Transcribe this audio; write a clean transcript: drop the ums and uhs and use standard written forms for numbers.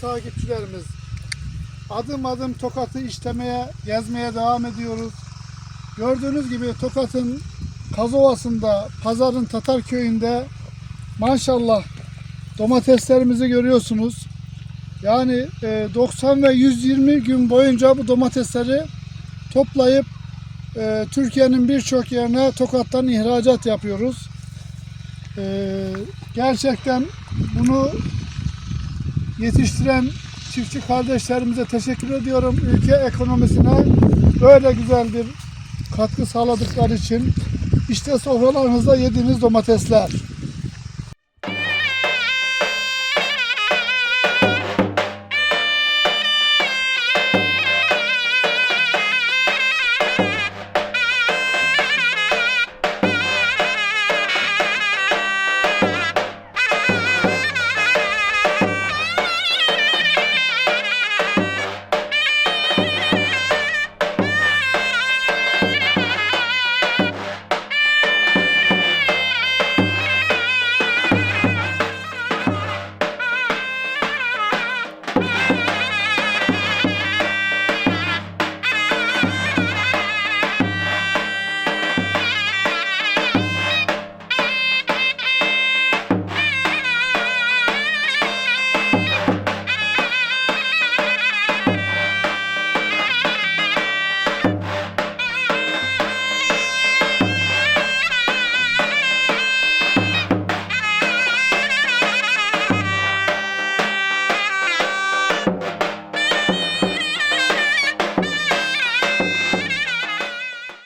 takipçilerimiz, adım adım Tokat'ı işlemeye, gezmeye devam ediyoruz. Gördüğünüz gibi Tokat'ın Kazovası'nda, Pazar'ın Tatarköy'ünde maşallah domateslerimizi görüyorsunuz. Yani 90 ve 120 gün boyunca bu domatesleri toplayıp Türkiye'nin birçok yerine Tokat'tan ihracat yapıyoruz. Gerçekten bunu yetiştiren çiftçi kardeşlerimize teşekkür ediyorum. Ülke ekonomisine böyle güzel bir katkı sağladıkları için. İşte sofralarınızda yediğiniz domatesler.